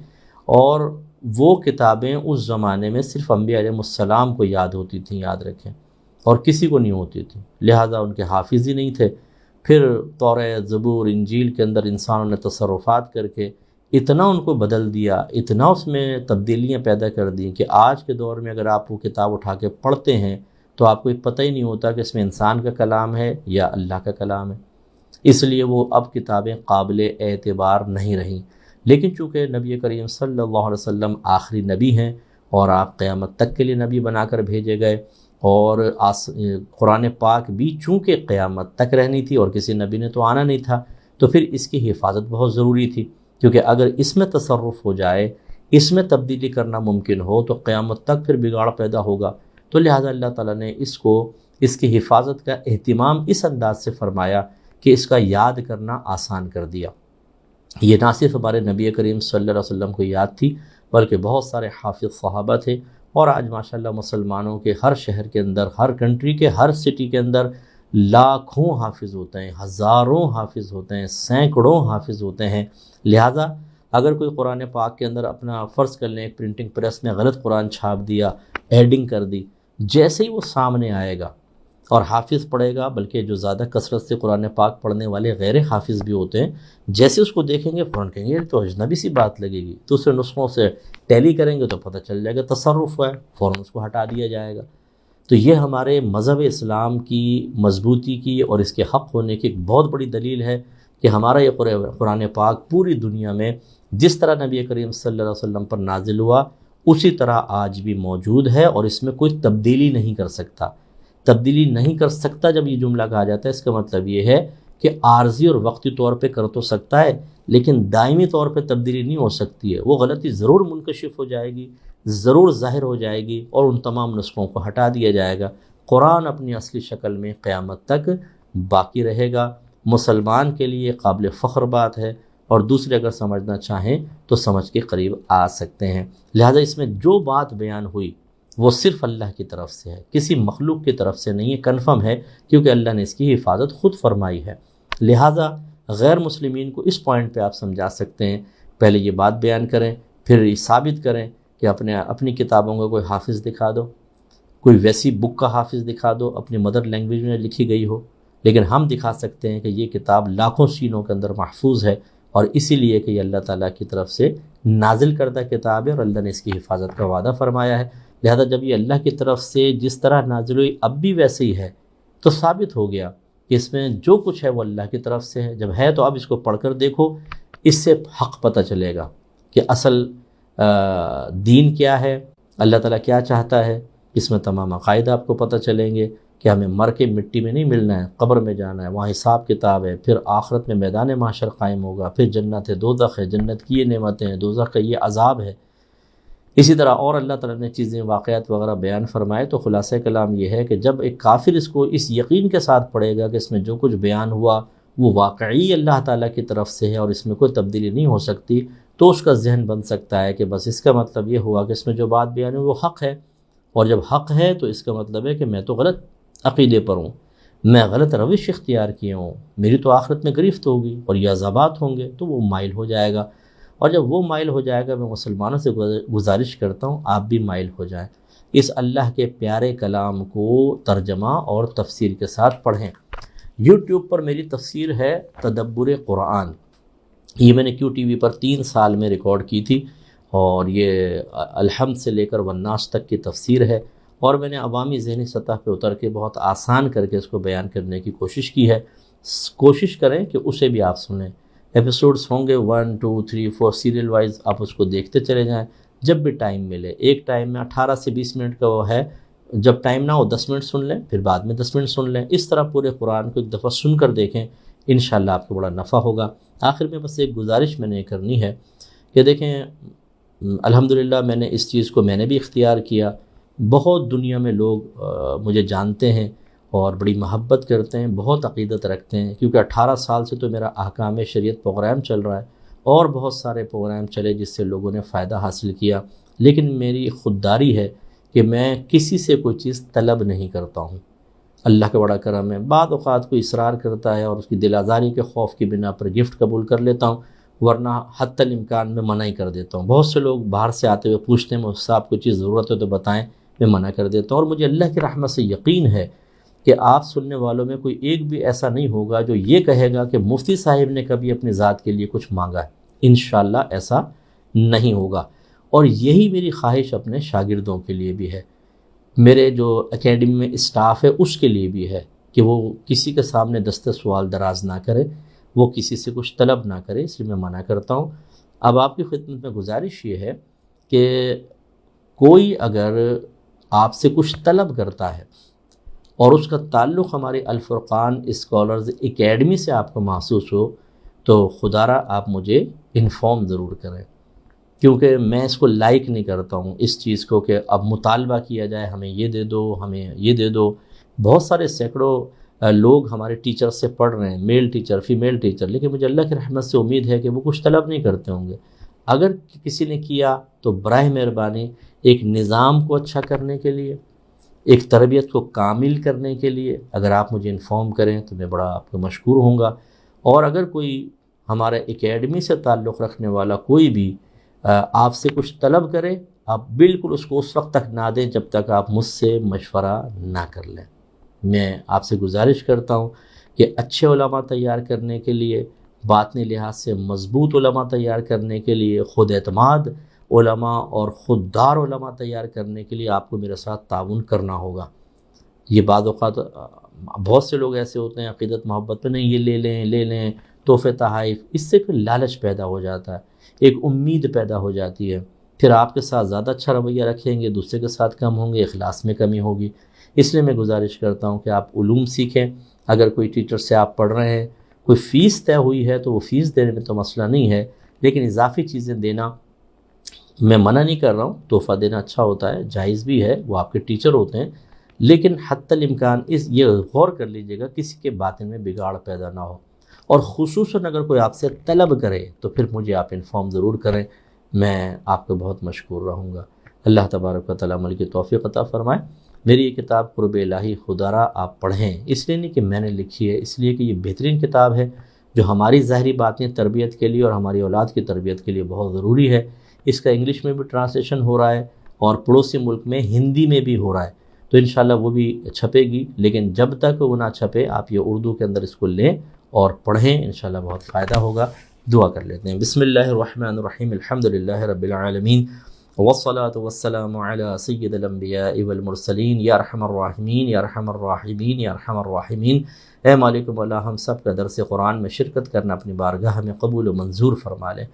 اور وہ کتابیں اس زمانے میں صرف انبیاء علیہ السلام کو یاد ہوتی تھیں، یاد رکھیں، اور کسی کو نہیں ہوتی تھیں، لہٰذا ان کے حافظ ہی نہیں تھے۔ پھر توریت، زبور، انجیل کے اندر انسانوں نے تصرفات کر کے اتنا ان کو بدل دیا، اتنا اس میں تبدیلیاں پیدا کر دیں کہ آج کے دور میں اگر آپ وہ کتاب اٹھا کے پڑھتے ہیں تو آپ کو یہ پتہ ہی نہیں ہوتا کہ اس میں انسان کا کلام ہے یا اللہ کا کلام ہے۔ اس لیے وہ اب کتابیں قابل اعتبار نہیں رہیں، لیکن چونکہ نبی کریم صلی اللہ علیہ وسلم آخری نبی ہیں اور آپ قیامت تک کے لیے نبی بنا کر بھیجے گئے، اور قرآن پاک بھی چونکہ قیامت تک رہنی تھی اور کسی نبی نے تو آنا نہیں تھا، تو پھر اس کی حفاظت بہت ضروری تھی، کیونکہ اگر اس میں تصرف ہو جائے، اس میں تبدیلی کرنا ممکن ہو تو قیامت تک پھر بگاڑ پیدا ہوگا۔ تو لہٰذا اللہ تعالیٰ نے اس کی حفاظت کا اہتمام اس انداز سے فرمایا کہ اس کا یاد کرنا آسان کر دیا۔ یہ نہ صرف ہمارے نبی کریم صلی اللہ علیہ وسلم کو یاد تھی، بلکہ بہت سارے حافظ صحابہ تھے، اور آج ماشاءاللہ مسلمانوں کے ہر شہر کے اندر، ہر کنٹری کے ہر سٹی کے اندر لاکھوں حافظ ہوتے ہیں، ہزاروں حافظ ہوتے ہیں، سینکڑوں حافظ ہوتے ہیں۔ لہٰذا اگر کوئی قرآن پاک کے اندر اپنا فرض کر لیں، ایک پرنٹنگ پریس نے غلط قرآن چھاپ دیا، ایڈنگ کر دی، جیسے ہی وہ سامنے آئے گا اور حافظ پڑھے گا، بلکہ جو زیادہ کثرت سے قرآن پاک پڑھنے والے غیر حافظ بھی ہوتے ہیں، جیسے اس کو دیکھیں گے فوراً کہیں گے یہ تو اجنبی سی بات لگے گی، دوسرے نسخوں سے ٹیلی کریں گے تو پتہ چل جائے گا تصرف ہے، فوراً اس کو ہٹا دیا جائے گا۔ تو یہ ہمارے مذہب اسلام کی مضبوطی کی اور اس کے حق ہونے کی ایک بہت بڑی دلیل ہے کہ ہمارا یہ قرآن پاک پوری دنیا میں جس طرح نبی کریم صلی اللہ علیہ وسلم پر نازل ہوا اسی طرح آج بھی موجود ہے، اور اس میں کوئی تبدیلی نہیں کر سکتا۔ تبدیلی نہیں کر سکتا جب یہ جملہ کہا جاتا ہے، اس کا مطلب یہ ہے کہ عارضی اور وقتی طور پہ کر تو سکتا ہے لیکن دائمی طور پہ تبدیلی نہیں ہو سکتی ہے۔ وہ غلطی ضرور منکشف ہو جائے گی، ضرور ظاہر ہو جائے گی اور ان تمام نسخوں کو ہٹا دیا جائے گا۔ قرآن اپنی اصلی شکل میں قیامت تک باقی رہے گا۔ مسلمان کے لیے قابل فخر بات ہے، اور دوسرے اگر سمجھنا چاہیں تو سمجھ کے قریب آ سکتے ہیں۔ لہذا اس میں جو بات بیان ہوئی وہ صرف اللہ کی طرف سے ہے، کسی مخلوق کی طرف سے نہیں ہے، کنفرم ہے، کیونکہ اللہ نے اس کی حفاظت خود فرمائی ہے۔ لہذا غیر مسلمین کو اس پوائنٹ پہ آپ سمجھا سکتے ہیں، پہلے یہ بات بیان کریں، پھر یہ ثابت کریں کہ اپنی کتابوں کا کوئی حافظ دکھا دو، کوئی ویسی بک کا حافظ دکھا دو اپنی مدر لینگویج میں لکھی گئی ہو، لیکن ہم دکھا سکتے ہیں کہ یہ کتاب لاکھوں سینوں کے اندر محفوظ ہے، اور اسی لیے کہ یہ اللہ تعالیٰ کی طرف سے نازل کردہ کتاب ہے اور اللہ نے اس کی حفاظت کا وعدہ فرمایا ہے۔ لہذا جب یہ اللہ کی طرف سے جس طرح نازل ہوئی اب بھی ویسے ہی ہے تو ثابت ہو گیا کہ اس میں جو کچھ ہے وہ اللہ کی طرف سے ہے۔ جب ہے تو اب اس کو پڑھ کر دیکھو، اس سے حق پتہ چلے گا کہ اصل دین کیا ہے، اللہ تعالیٰ کیا چاہتا ہے۔ اس میں تمام عقائد آپ کو پتہ چلیں گے کہ ہمیں مر کے مٹی میں نہیں ملنا ہے، قبر میں جانا ہے، وہاں حساب کتاب ہے، پھر آخرت میں میدان محشر قائم ہوگا، پھر جنت ہے، دوزخ ہے، جنت کی یہ نعمتیں ہیں، دوزخ کا یہ عذاب ہے۔ اسی طرح اور اللہ تعالیٰ نے چیزیں واقعات وغیرہ بیان فرمائے۔ تو خلاصہ کلام یہ ہے کہ جب ایک کافر اس کو اس یقین کے ساتھ پڑھے گا کہ اس میں جو کچھ بیان ہوا وہ واقعی اللہ تعالیٰ کی طرف سے ہے اور اس میں کوئی تبدیلی نہیں ہو سکتی، تو اس کا ذہن بن سکتا ہے کہ بس اس کا مطلب یہ ہوا کہ اس میں جو بات بیان ہوئی وہ حق ہے، اور جب حق ہے تو اس کا مطلب ہے کہ میں تو غلط عقیدے پر ہوں، میں غلط روش اختیار کیے ہوں، میری تو آخرت میں گرفت ہوگی اور یہ عذابات ہوں گے، تو وہ مائل ہو جائے گا۔ اور جب وہ مائل ہو جائے گا، میں مسلمانوں سے گزارش کرتا ہوں آپ بھی مائل ہو جائیں، اس اللہ کے پیارے کلام کو ترجمہ اور تفسیر کے ساتھ پڑھیں۔ یوٹیوب پر میری تفسیر ہے تدبر قرآن، یہ میں نے کیو ٹی وی پر 3 سال میں ریکارڈ کی تھی، اور یہ الحمد سے لے کر والناس تک کی تفسیر ہے، اور میں نے عوامی ذہنی سطح پہ اتر کے بہت آسان کر کے اس کو بیان کرنے کی کوشش کی ہے۔ کوشش کریں کہ اسے بھی آپ سنیں، ایپیسوڈز ہوں گے 1 2 3 4 سیریل وائز، آپ اس کو دیکھتے چلے جائیں جب بھی ٹائم ملے۔ ایک ٹائم میں 18 سے 20 منٹ کا وہ ہے، جب ٹائم نہ ہو 10 منٹ سن لیں، پھر بعد میں 10 منٹ سن لیں، اس طرح پورے قرآن کو ایک دفعہ سن کر دیکھیں، انشاءاللہ آپ کو بڑا نفع ہوگا۔ آخر میں بس ایک گزارش میں نے کرنی ہے کہ دیکھیں الحمدللہ میں نے اس چیز کو میں نے بھی اختیار کیا، بہت دنیا میں لوگ مجھے جانتے ہیں اور بڑی محبت کرتے ہیں، بہت عقیدت رکھتے ہیں، کیونکہ 18 سال سے تو میرا احکام شریعت پروگرام چل رہا ہے، اور بہت سارے پروگرام چلے جس سے لوگوں نے فائدہ حاصل کیا، لیکن میری خودداری ہے کہ میں کسی سے کوئی چیز طلب نہیں کرتا ہوں۔ اللہ کا بڑا کرم ہے، بعض اوقات کوئی اصرار کرتا ہے اور اس کی دل آزاری کے خوف کی بنا پر گفٹ قبول کر لیتا ہوں، ورنہ حتی الامکان میں منع ہی کر دیتا ہوں۔ بہت سے لوگ باہر سے آتے ہوئے پوچھتے ہیں مجھ سے آپ کو چیز ضرورت ہے تو بتائیں، میں منع کر دیتا ہوں، اور مجھے اللہ کی رحمت سے یقین ہے کہ آپ سننے والوں میں کوئی ایک بھی ایسا نہیں ہوگا جو یہ کہے گا کہ مفتی صاحب نے کبھی اپنی ذات کے لیے کچھ مانگا ہے۔ انشاءاللہ ایسا نہیں ہوگا، اور یہی میری خواہش اپنے شاگردوں کے لیے بھی ہے، میرے جو اکیڈمی میں اسٹاف ہے اس کے لیے بھی ہے کہ وہ کسی کے سامنے دست سوال دراز نہ کرے، وہ کسی سے کچھ طلب نہ کرے، اس لیے میں منع کرتا ہوں۔ اب آپ کی خدمت میں گزارش یہ ہے کہ کوئی اگر آپ سے کچھ طلب کرتا ہے اور اس کا تعلق ہمارے الفرقان اسکالرز اکیڈمی سے آپ کو محسوس ہو، تو خدا را آپ مجھے انفارم ضرور کریں، کیونکہ میں اس کو لائک نہیں کرتا ہوں اس چیز کو کہ اب مطالبہ کیا جائے ہمیں یہ دے دو، ہمیں یہ دے دو۔ بہت سارے سینکڑوں لوگ ہمارے ٹیچر سے پڑھ رہے ہیں، میل ٹیچر، فیمیل ٹیچر، لیکن مجھے اللہ کی رحمت سے امید ہے کہ وہ کچھ طلب نہیں کرتے ہوں گے۔ اگر کسی نے کیا تو براہ مہربانی ایک نظام کو اچھا کرنے کے لیے، ایک تربیت کو کامل کرنے کے لیے اگر آپ مجھے انفارم کریں تو میں بڑا آپ کو مشکور ہوں گا۔ اور اگر کوئی ہمارے اکیڈمی سے تعلق رکھنے والا کوئی بھی آپ سے کچھ طلب کرے، آپ بالکل اس کو اس وقت تک نہ دیں جب تک آپ مجھ سے مشورہ نہ کر لیں۔ میں آپ سے گزارش کرتا ہوں کہ اچھے علماء تیار کرنے کے لیے، باطنی لحاظ سے مضبوط علماء تیار کرنے کے لیے، خود اعتماد علماء اور خوددار علماء تیار کرنے کے لیے آپ کو میرے ساتھ تعاون کرنا ہوگا۔ یہ بعض اوقات بہت سے لوگ ایسے ہوتے ہیں عقیدت محبت پہ، نہیں یہ لے لیں تحفے تحائف، اس سے پھر لالچ پیدا ہو جاتا ہے، ایک امید پیدا ہو جاتی ہے، پھر آپ کے ساتھ زیادہ اچھا رویہ رکھیں گے، دوسرے کے ساتھ کم ہوں گے، اخلاص میں کمی ہوگی۔ اس لیے میں گزارش کرتا ہوں کہ آپ علوم سیکھیں. اگر کوئی ٹیچر سے آپ پڑھ رہے ہیں، کوئی فیس طے ہوئی ہے تو وہ فیس دینے میں تو مسئلہ نہیں ہے، لیکن اضافی چیزیں دینا میں منع نہیں کر رہا ہوں. تحفہ دینا اچھا ہوتا ہے، جائز بھی ہے، وہ آپ کے ٹیچر ہوتے ہیں، لیکن حتی الامکان یہ غور کر لیجئے گا کسی کے باطن میں بگاڑ پیدا نہ ہو. اور خصوصاً اگر کوئی آپ سے طلب کرے تو پھر مجھے آپ انفارم ضرور کریں، میں آپ کو بہت مشکور رہوں گا. اللہ تبارک و تعالیٰ عمل کی توفیق عطا فرمائے. میری یہ کتاب قرب الہی خدارا آپ پڑھیں، اس لیے نہیں کہ میں نے لکھی ہے، اس لیے کہ یہ بہترین کتاب ہے جو ہماری ظاہری باتیں تربیت کے لیے اور ہماری اولاد کی تربیت کے لیے بہت ضروری ہے. اس کا انگلش میں بھی ٹرانسلیشن ہو رہا ہے اور پڑوسی ملک میں ہندی میں بھی ہو رہا ہے، تو انشاءاللہ وہ بھی چھپے گی. لیکن جب تک وہ نہ چھپے آپ یہ اردو کے اندر اس کو لیں اور پڑھیں، انشاءاللہ بہت فائدہ ہوگا. دعا کر لیتے ہیں. بسم اللہ الرحمن الرحیم. الحمدللہ رب العالمین والصلاة والسلام علی سید الانبیاء والمرسلین. یا ارحم الراحمین یا ارحم الراحمین یا ارحم الراحمین. اے مالک مولا، ہم سب کا درس قرآن میں شرکت کرنا اپنی بارگاہ میں قبول و منظور فرما لے.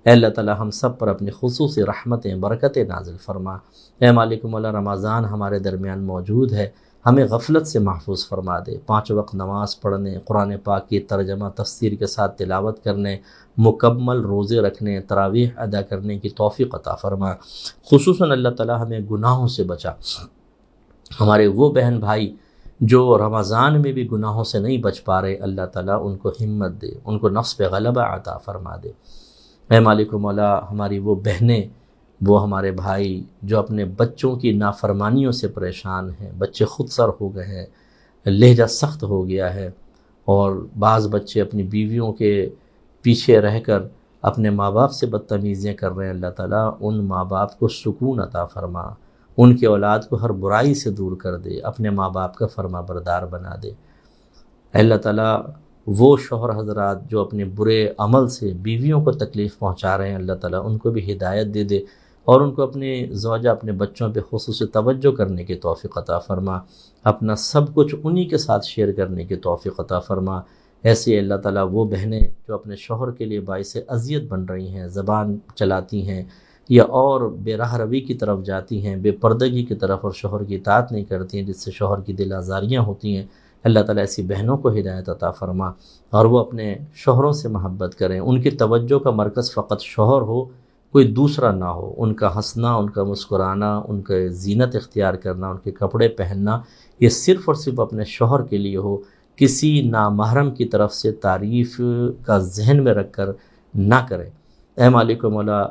اے اللہ تعالی ہم سب پر اپنی خصوصی رحمتیں برکتیں نازل فرما. اے مالک مولا، رمضان ہمارے درمیان موجود ہے، ہمیں غفلت سے محفوظ فرما دے. 5 وقت نماز پڑھنے، قرآن پاک کی ترجمہ تفسیر کے ساتھ تلاوت کرنے، مکمل روزے رکھنے، تراویح ادا کرنے کی توفیق عطا فرما. خصوصاً اللہ تعالی ہمیں گناہوں سے بچا. ہمارے وہ بہن بھائی جو رمضان میں بھی گناہوں سے نہیں بچ پا رہے، اللہ تعالیٰ ان کو ہمت دے، ان کو نفس پہ غلبہ عطا فرما دے. اے مالک مولا، ہماری وہ بہنیں، وہ ہمارے بھائی جو اپنے بچوں کی نافرمانیوں سے پریشان ہیں، بچے خود سر ہو گئے ہیں، لہجہ سخت ہو گیا ہے، اور بعض بچے اپنی بیویوں کے پیچھے رہ کر اپنے ماں باپ سے بدتمیزیاں کر رہے ہیں. اللہ تعالیٰ ان ماں باپ کو سکون عطا فرما، ان کے اولاد کو ہر برائی سے دور کر دے، اپنے ماں باپ کا فرما بردار بنا دے. اللہ تعالیٰ وہ شوہر حضرات جو اپنے برے عمل سے بیویوں کو تکلیف پہنچا رہے ہیں، اللہ تعالیٰ ان کو بھی ہدایت دے دے، اور ان کو اپنے زوجہ، اپنے بچوں پہ خصوصی توجہ کرنے کی توفیق عطا فرما، اپنا سب کچھ انہی کے ساتھ شیئر کرنے کی توفیق عطا فرما. ایسے اللہ تعالیٰ وہ بہنیں جو اپنے شوہر کے لیے باعث اذیت بن رہی ہیں، زبان چلاتی ہیں یا اور بے راہ روی کی طرف جاتی ہیں، بے پردگی کی طرف، اور شوہر کی اطاعت نہیں کرتی ہیں، جس سے شوہر کی دل آزاریاں ہوتی ہیں، اللہ تعالیٰ ایسی بہنوں کو ہدایت عطا فرما، اور وہ اپنے شوہروں سے محبت کریں. ان کی توجہ کا مرکز فقط شوہر ہو، کوئی دوسرا نہ ہو. ان کا ہنسنا، ان کا مسکرانا، ان کا زینت اختیار کرنا، ان کے کپڑے پہننا، یہ صرف اور صرف اپنے شوہر کے لیے ہو. کسی نامحرم کی طرف سے تعریف کا ذہن میں رکھ کر نہ کریں. اے مالک و مولا،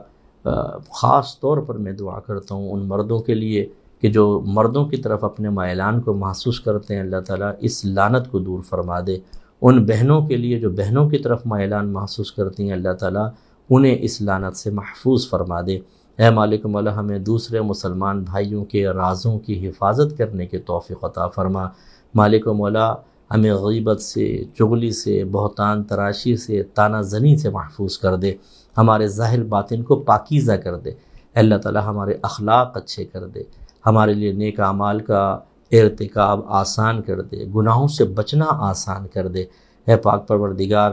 خاص طور پر میں دعا کرتا ہوں ان مردوں کے لیے کہ جو مردوں کی طرف اپنے مائلان کو محسوس کرتے ہیں، اللہ تعالیٰ اس لعنت کو دور فرما دے. ان بہنوں کے لیے جو بہنوں کی طرف مائلان محسوس کرتی ہیں، اللہ تعالیٰ انہیں اس لعنت سے محفوظ فرما دے. اے مالک مولا، ہمیں دوسرے مسلمان بھائیوں کے رازوں کی حفاظت کرنے کے توفیق عطا فرما. مالک مولا، ہمیں غیبت سے، چغلی سے، بہتان تراشی سے، تانہ زنی سے محفوظ کر دے. ہمارے ظاہر باطن کو پاکیزہ کر دے. اللہ تعالیٰ ہمارے اخلاق اچھے کر دے، ہمارے لیے نیک اعمال کا ارتکاب آسان کر دے، گناہوں سے بچنا آسان کر دے. اے پاک پروردگار،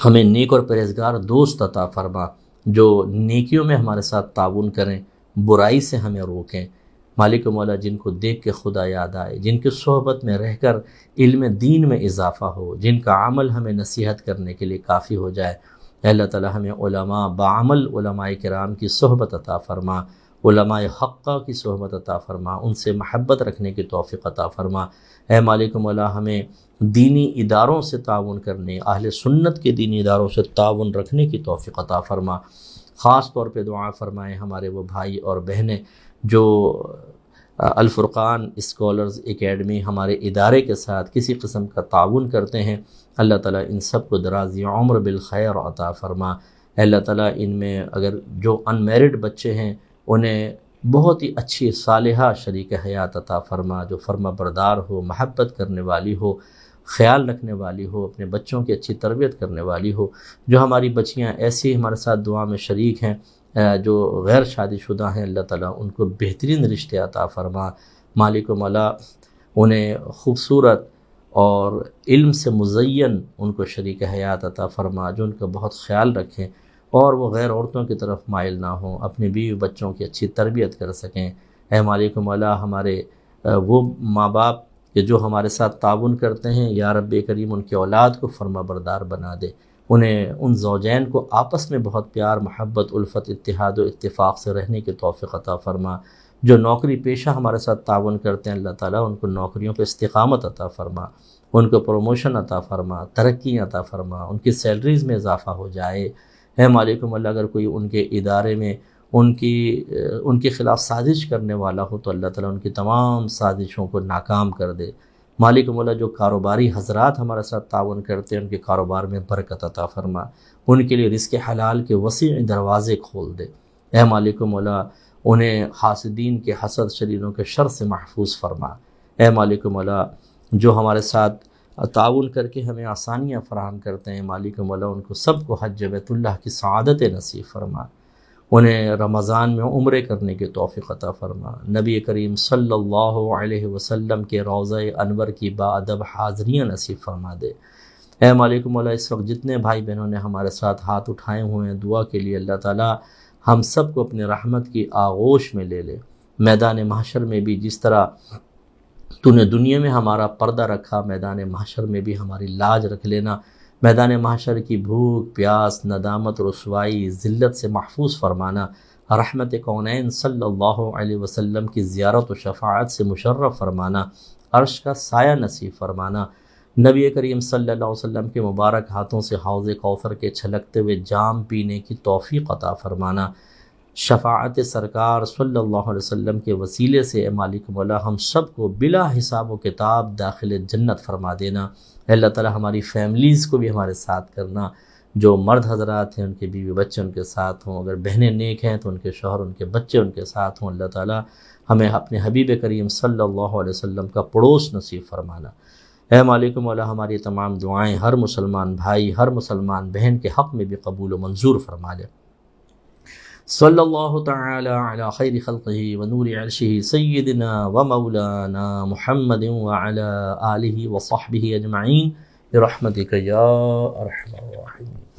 ہمیں نیک اور پرہیزگار دوست عطا فرما جو نیکیوں میں ہمارے ساتھ تعاون کریں، برائی سے ہمیں روکیں. مالک مولا، جن کو دیکھ کے خدا یاد آئے، جن کی صحبت میں رہ کر علم دین میں اضافہ ہو، جن کا عمل ہمیں نصیحت کرنے کے لیے کافی ہو جائے. اے اللہ تعالی ہمیں علماء بعمل علماء کرام کی صحبت عطا فرما، علماء حقہ کی صحبت عطا فرما، ان سے محبت رکھنے کی توفیق عطا فرما. اے مالک مولا، ہمیں دینی اداروں سے تعاون کرنے، اہل سنت کے دینی اداروں سے تعاون رکھنے کی توفیق عطا فرما. خاص طور پہ دعا فرمائیں ہمارے وہ بھائی اور بہنیں جو الفرقان اسکالرز اکیڈمی ہمارے ادارے کے ساتھ کسی قسم کا تعاون کرتے ہیں. اللہ تعالیٰ ان سب کو درازی عمر بالخیر عطا فرما. اللہ تعالیٰ ان میں اگر جو ان میرڈ بچے ہیں انہیں بہت ہی اچھی صالحہ شریک حیات عطا فرما، جو فرما بردار ہو، محبت کرنے والی ہو، خیال رکھنے والی ہو، اپنے بچوں کی اچھی تربیت کرنے والی ہو. جو ہماری بچیاں ایسی ہمارے ساتھ دعا میں شریک ہیں جو غیر شادی شدہ ہیں، اللہ تعالیٰ ان کو بہترین رشتے عطا فرما. مالک و مولا، انہیں خوبصورت اور علم سے مزین ان کو شریک حیات عطا فرما جو ان کا بہت خیال رکھیں اور وہ غیر عورتوں کی طرف مائل نہ ہوں، اپنے بیوی بچوں کی اچھی تربیت کر سکیں. اے مالک و مولا، ہمارے وہ ماں باپ کہ جو ہمارے ساتھ تعاون کرتے ہیں، یا رب کریم ان کی اولاد کو فرما بردار بنا دے، انہیں ان زوجین کو آپس میں بہت پیار، محبت، الفت، اتحاد و اتفاق سے رہنے کی توفیق عطا فرما۔ جو نوکری پیشہ ہمارے ساتھ تعاون کرتے ہیں، اللہ تعالیٰ ان کو نوکریوں پہ استقامت عطا فرما، ان کو پروموشن عطا فرما، ترقی عطا فرما، ان کی سیلریز میں اضافہ ہو جائے۔ اے مالک مولا، اگر کوئی ان کے ادارے میں ان کے خلاف سازش کرنے والا ہو تو اللہ تعالیٰ ان کی تمام سازشوں کو ناکام کر دے۔ مالک مولا، جو کاروباری حضرات ہمارے ساتھ تعاون کرتے ہیں، ان کے کاروبار میں برکت عطا فرما، ان کے لیے رزق حلال کے وسیع دروازے کھول دے۔ اے مالک مولا، انہیں حاسدین کے حسد، شریروں کے شر سے محفوظ فرما۔ اے مالک مولا، جو ہمارے ساتھ تعاون کر کے ہمیں آسانیاں فراہم کرتے ہیں، مالک مولا ان کو سب کو حج بیت اللہ کی سعادت نصیب فرما، انہیں رمضان میں عمرے کرنے کی توفیق عطا فرما، نبی کریم صلی اللہ علیہ وسلم کے روضہ انور کی باادب حاضریاں نصیب فرما دے۔ اے مالک مولا، اس وقت جتنے بھائی بہنوں نے ہمارے ساتھ ہاتھ اٹھائے ہوئے ہیں دعا کے لیے، اللہ تعالیٰ ہم سب کو اپنے رحمت کی آغوش میں لے لے۔ میدان محشر میں بھی جس طرح تو نے دنیا میں ہمارا پردہ رکھا، میدان محشر میں بھی ہماری لاج رکھ لینا۔ میدان محشر کی بھوک، پیاس، ندامت، رسوائی، ذلت سے محفوظ فرمانا۔ رحمت کونین صلی اللہ علیہ وسلم کی زیارت و شفاعت سے مشرف فرمانا۔ عرش کا سایہ نصیب فرمانا۔ نبی کریم صلی اللہ علیہ وسلم کے مبارک ہاتھوں سے حوض کوثر کے چھلکتے ہوئے جام پینے کی توفیق عطا فرمانا۔ شفاعت سرکار صلی اللہ علیہ وسلم کے وسیلے سے اے مالک مولا ہم سب کو بلا حساب و کتاب داخل جنت فرما دینا۔ اے اللہ تعالی ہماری فیملیز کو بھی ہمارے ساتھ کرنا، جو مرد حضرات ہیں ان کے بیوی بچے ان کے ساتھ ہوں، اگر بہنیں نیک ہیں تو ان کے شوہر ان کے بچے ان کے ساتھ ہوں۔ اللہ تعالی ہمیں اپنے حبیب کریم صلی اللہ علیہ وسلم کا پڑوس نصیب فرمانا۔ اے مالک مولا ہماری تمام دعائیں ہر مسلمان بھائی، ہر مسلمان بہن کے حق میں بھی قبول و منظور فرما لے۔ صلی اللہ تعالی علی خیر خلقہ و نور عرشہ سیدنا و مولانا محمد وعلی آلہ و صحبہ اجمعین برحمتک یا ارحم الراحمین۔